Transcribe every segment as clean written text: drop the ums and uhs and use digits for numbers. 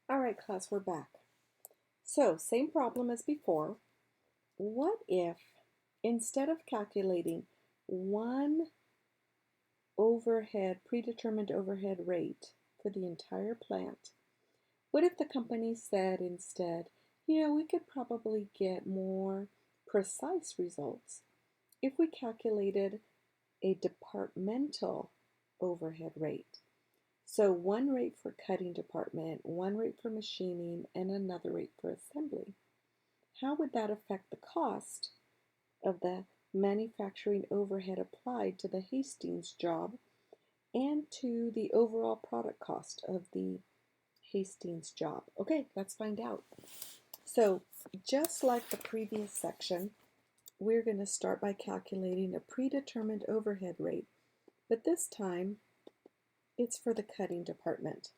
All right, class, we're back. So, same problem as before. What if, instead of calculating one predetermined overhead rate for the entire plant, what if the company said instead, we could probably get more precise results if we calculated a departmental overhead rate? So one rate for cutting department, one rate for machining, and another rate for assembly. How would that affect the cost of the manufacturing overhead applied to the Hastings job and to the overall product cost of the Hastings job? Okay, let's find out. So just like the previous section, we're going to start by calculating a predetermined overhead rate, but this time it's for the cutting department.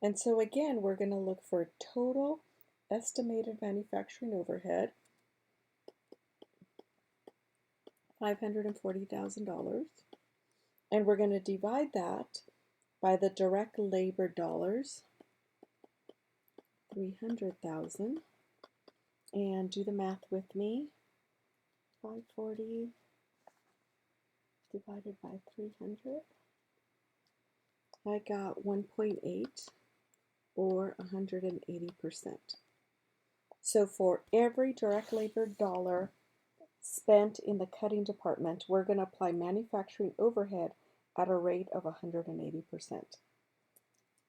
And so again, we're going to look for total estimated manufacturing overhead, $540,000, and we're going to divide that by the direct labor dollars, 300,000, and do the math with me. 540 divided by 300. I got 1.8 or 180%. So for every direct labor dollar spent in the cutting department, we're going to apply manufacturing overhead at a rate of 180%.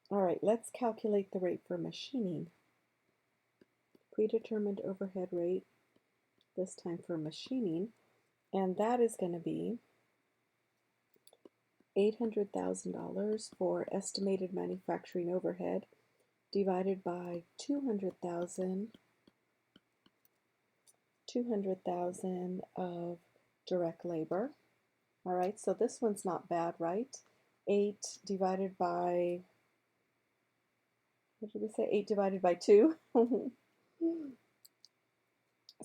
All right, let's calculate the rate for machining. Predetermined overhead rate, this time for machining, and that is going to be $800,000 for estimated manufacturing overhead divided by 200,000 of direct labor. All right, so this one's not bad, right? 8 divided by, what did we say? 8 divided by 2.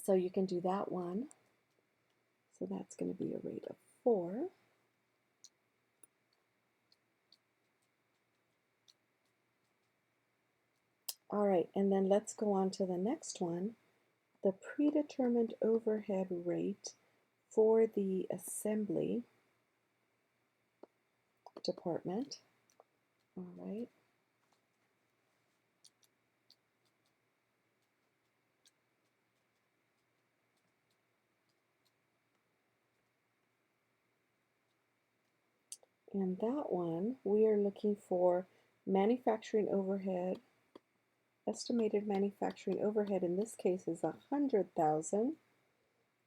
So you can do that one. So that's going to be a rate of 4. All right, and then let's go on to the next one. The predetermined overhead rate for the assembly department. All right. And that one, we are looking for manufacturing overhead. Estimated manufacturing overhead in this case is 100,000,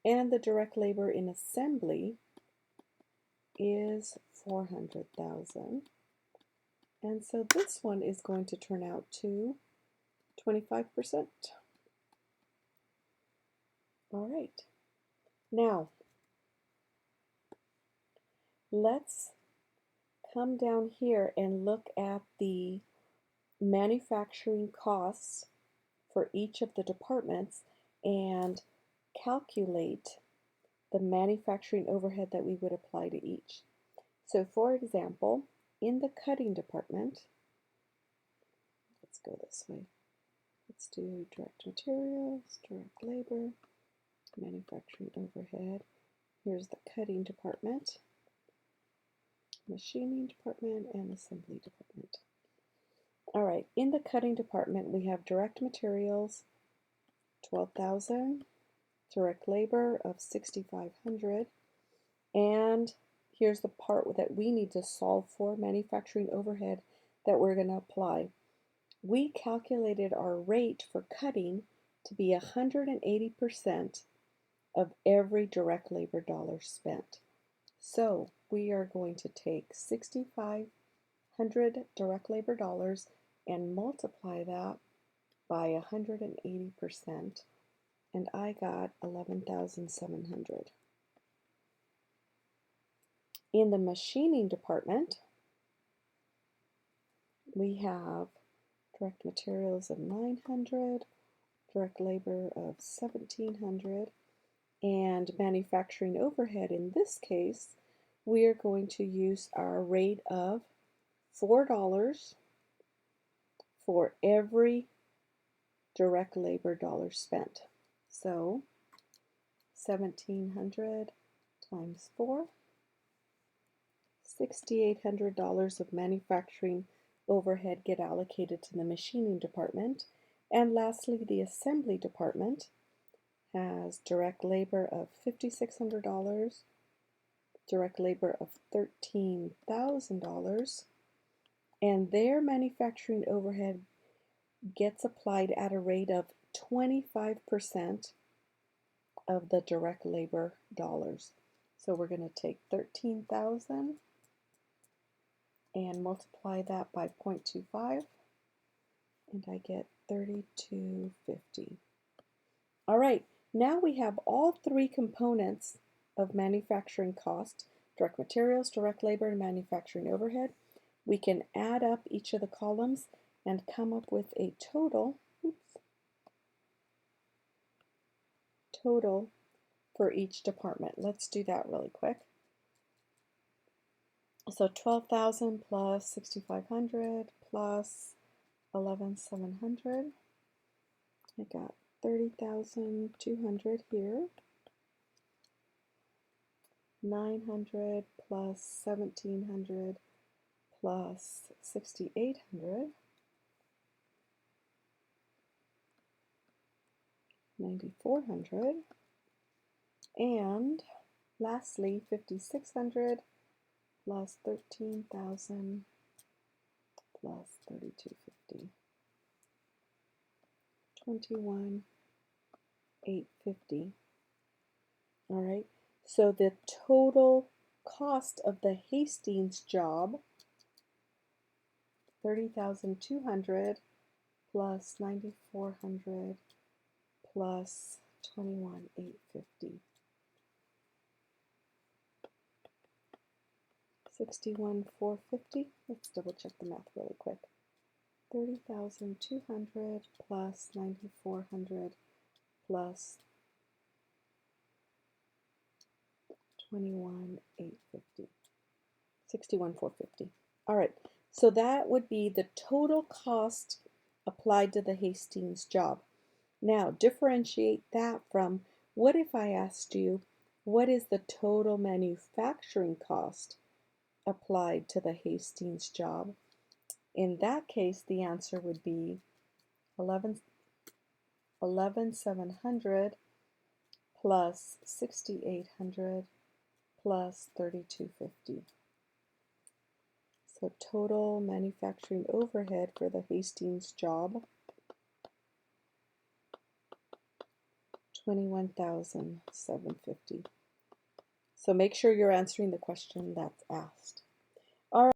and the direct labor in assembly is 400,000. And so this one is going to turn out to 25%. All right. Now, let's come down here and look at the manufacturing costs for each of the departments and calculate the manufacturing overhead that we would apply to each. So for example, in the cutting department, let's go this way. Let's do direct materials, direct labor, manufacturing overhead. Here's the cutting department, machining department, and assembly department. All right, in the cutting department, we have direct materials, 12,000, direct labor of 6,500, and here's the part that we need to solve for, manufacturing overhead that we're going to apply. We calculated our rate for cutting to be 180% of every direct labor dollar spent. So we are going to take 6,500 direct labor dollars and multiply that by 180%, and I got 11,700. In the machining department, we have direct materials of 900, direct labor of 1,700, and manufacturing overhead. In this case, we are going to use our rate of $4 for every direct labor dollar spent. So 1,700 times 4, $6,800 of manufacturing overhead get allocated to the machining department. And lastly, the assembly department has direct labor of $5,600, direct labor of $13,000, and their manufacturing overhead gets applied at a rate of 25% of the direct labor dollars. So we're going to take 13,000 and multiply that by 0.25, and I get 3250. All right, now we have all three components of manufacturing cost: direct materials, direct labor, and manufacturing overhead. We can add up each of the columns and come up with a total for each department. Let's do that really quick. So 12,000 plus 6,500 plus 11,700. I got 30,200 here. 900 plus 1,700 plus 6,800. 9,400. And lastly, 5,600 plus 13,000 plus 3,250. 21,850. All right, so the total cost of the Hastings job, 30,200 plus 9,400 plus 21,850. 61,450. Let's double check the math really quick. 30,200 plus 9,400 plus 21,850. 61,450. All right, so that would be the total cost applied to the Hastings job. Now differentiate that from, what if I asked you, what is the total manufacturing cost applied to the Hastings job? In that case, the answer would be 11,700 plus 6,800 plus 3,250. So total manufacturing overhead for the Hastings job, 21,750. So make sure you're answering the question that's asked. All right.